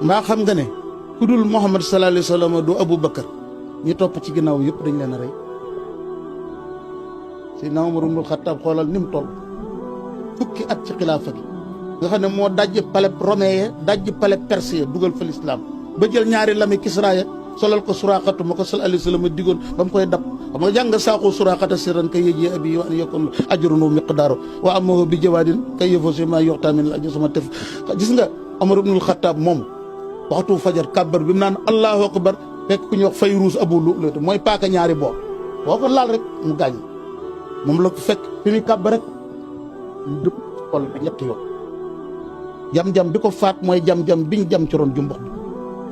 mbaa xam nga ne ku dul Muhammad sallallahu alayhi wa sallam du Abu Bakar ñi topp ci ginnaaw yëpp dañ leen a rey. Seydina Umar ibnul Xattaab xoolal ni mu toll fukki at ci xilaafa gi nga xam ne moo dajj palais romain dajj palais perse dugal fa lislaam ba jël ñaari lami Kisra ya solal ko Suraaxatu ma ko sallallahu alayhi wa sallam digoon ba mu koy dab xam nga jàng saaqu Suraaxata sirran kay yëjee abi wa an yakun ajruhu miqdaaro wa amahu bi jawaadin kay yëfoo si ma yoxtaa min ajr sama tef gis nga Umar ibnul Xattaab moom waxtu fajar kàbbar bi mu naan allahu akbar fekk ku ñuy wax Fayruus Abu Lu'lu'ata mooy paaka ñaari boor boo ko laal rek mu gaañ moom la ko fekk fi muy kàbbar rek mu dëpp xol bi ñetti yoon jam-jam bi ko faat mooy jam-jam biñ jam ci ron jumbox bi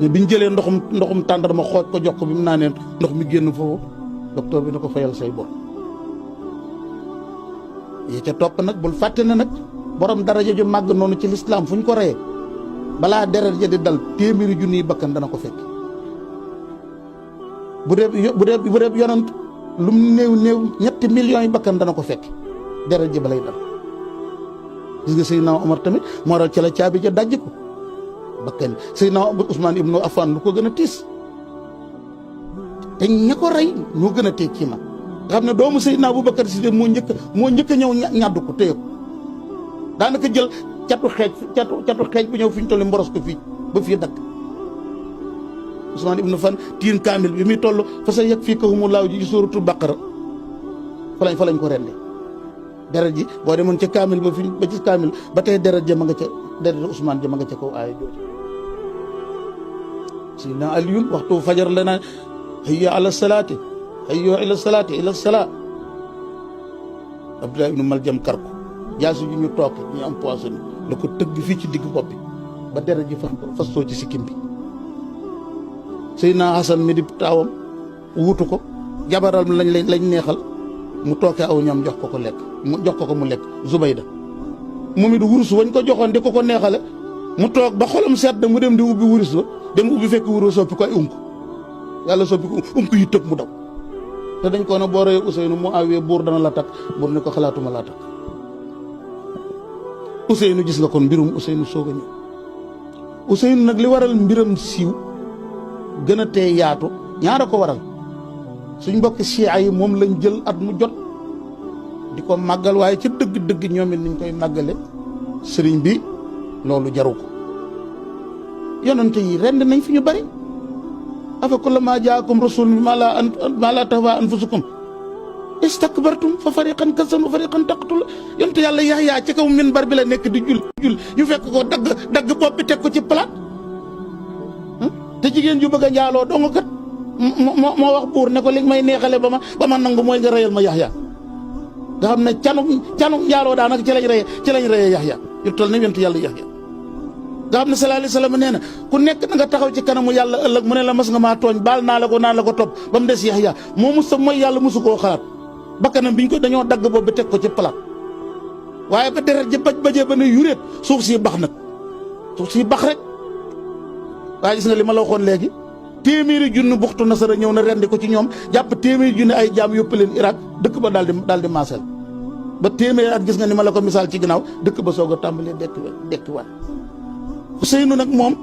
mais biñ jëlee ndoxum tàndarma xooj ko jox ko bi mu naanee ndox mi génn foofu docteur bi na ko fayal say bor yi ca topp nag bul fàtte ne nag borom daraja ju màgg noonu ci lislaam fu ñu ko reyee balaa deret ja di dal téeméeri junniy bakkan dana ko fekk bu dee yonant lu mu néew ñetti millions yi bakkan dana ko fekk deret ji ba lay dal gis nga Seydina Omar tamit moo waral ci la caabi ja dajj ko bakkan Seydina Ousmane ibnu Affan lu ko gën a tiis te ña ko rey ñoo gën a tee kii ma nga xam ne doomu Seydina Aboubacar Si moo njëkk a ñëw ñàddu ko téye ko daanaka jël catu xeej bu ñëw fi ñu toll mboros ko fii ba fii dakk Ousmane ibnu Affan tiin kaamil bi muy toll fa sa yegg fii kahumulaahu ji suuratul Baqara fa lañ ko rende deret ji boo demoon ca kaamil ba ci kaamil ba tey deret ja ma nga ca deret Ousmane ja ma nga ca kaw aaya jooju Seydina Aliyun waxtu fajar la naan hayya ala salaati hayya ila salaati ila salaa Abdullah ibnu Maljam kar ko jaasi ju ñu toog ñu am poison la ko tëgg fii ci digg bopp bi ba deret ji fastoo ci sikkim bi Seydina Hasan mi di taawam wuutu ko jabaral lañ neexal mu tooke aw ñam jox ko lekk mu lekk Zubayda moom it wurus wañ ko joxoon di ko neexale mu toog ba xolam sedd mu dem di ubbi wurus ba dem ubbi fekk wurus soppi ko ay unk yàlla soppi ko unk yi tëb mu daw te dañ ko ne boo reyee Ousseynou mu awee buur dana la takk buur ne ko xalaatuma laa takk Ousseynou gis nga kon mbirum Ousseynou soog a ñëw Ousseynou nag li waral mbiram siiw gën a tee yaatu ñaara ko waral suñ mbokki chia yi moom lañ jël at mu jot di ko màggal waaye ca dëgg-dëgg ñoom it niñ koy màggale sëriñ bi loolu jaru ko yonente yi rend nañ fi ñu bari afa kullamaa jaakum rasulun maa laa tahwaa anfusukum istakbartum fa fariqan kazzabtum wa fariqan taqtuluun yonente yàlla Yaxya ci kaw minbar bi la nekk di jul ñu fekk ko dagg bopp bi teg ko ci palaat te jigéen ju bëgg a njaaloo dong kat moo wax buur ne ko li may neexale ba ma nangu mooy nga reyal ma Yaxya nga xam ne canu njaaloo daanaka ci lañ reyee Yaxya yu toll ne yonent yàlla Yaxya nga xam ne sallallahu alayhi wa sallam nee na ku nekk na nga taxaw ci kanamu yàlla ëllëg mu ne la mas nga maa tooñ baal naa la ko topp ba mu des Yaxya moo mus mooy yàlla musu koo xalaat bakkanam biñ ko dañoo dagg boobu bi teg ko ci palaat waaye ba deret ji bajee ba ne yuréet suuf si bax nag suuf si bax rek waaye gis nga li ma la waxoon léegi téeméeri junni buxtu nasara ñëw na rendi ko ci ñoom jàpp téeméeri junni ay jaam yóbbu leen Irak dëkk ba daal di maasal ba téeméeri at gis nga ni ma la ko misaal ci ginnaaw dëkk ba soog a tàmbalee dekki waat Ousseynou nag moom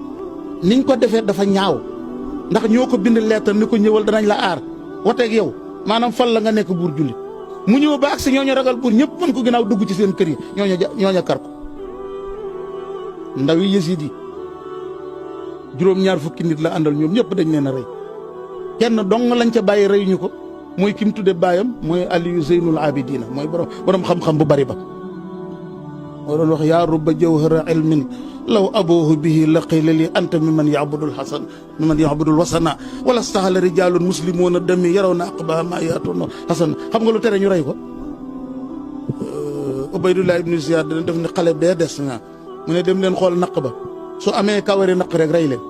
niñ ko defee dafa ñaaw ndax ñoo ko bind lettre ni ko ñëwal danañ la aar wateeg yow maanaam fal la nga nekk buur jullit mu ñëw ba agsi ñooñu ragal buur ñëpp mën ko ginnaaw dugg ci seen kër yi ñooña kar ko ndaw yi Yasiid yi juróom-ñaar fukki nit la àndal ñoom ñëpp dañ leen a rey kenn dong lañ ca bàyyi reyuñu ko mooy ki mu tudde baayam mooy Aliyu Zeynul Abidina mooy borom xam-xam bu bari ba moo doon wax yaa rubba jawhara ilmin law aboohu bihi la qila li anta mimman yabudul wasana wala stahala rijalun muslimuna dami yaraw na aqbaha ma yaatuna hasan xam nga lu tere ñu rey ko Ubaydullah ibnu Ziyad dana def ni xale bee des na mu ne dem leen xool naq ba su amee kawari naq rek rey leen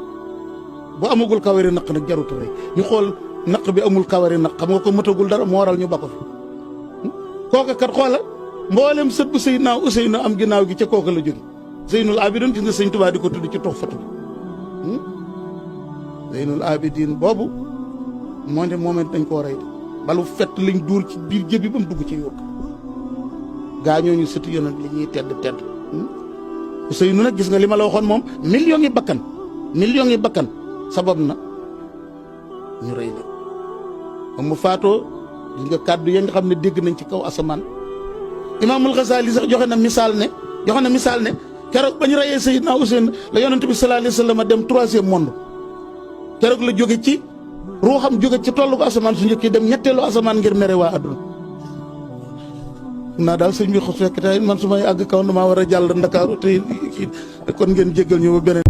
bu amagul kawari naq nag jarut rey ñu xool naq bi amul kawari naq xam nga ko mëtagul dara moo waral ñu ba ko fi kooka kat xoolal mboolem sët bu Seydina Ousseynou am ginnaaw gi ca kooka la jóge Zeynul Abidin gis nga sëñ Tuubaa di ko tudd ci Tuhfatu Zeynul Abidin boobu moo ne moom dañ koo rey balu fett lañ dóor ci biir jëbi ba mu dugg ci yokk gaañooñu sëtu yonent li ñuy tedd Ousseynou nag gis nga li ma la waxoon moom millions yi bakkan millions yi bakkan sabab na ñu rey leen ba mu faatoo gis nga kàddu ya nga xam ne dégg nañ ci kaw asamaan. Imaamul Xasaali sax joxe na misaal ne keroog ba ñu reyee Seydina Useynu la yonent bi sallallahu alayhi wa sallam dem troisième monde keroog la jóge ci ruuxam jóge ci tollu ko asamaan su njëkk yi dem ñetteelu asamaan ngir mere waa àdduna. naa daal sëñ bi xos fekk tey man su may àgg kaw damaa war a jàll Ndakaaru te kon ngeen jéggal ñu ba beneen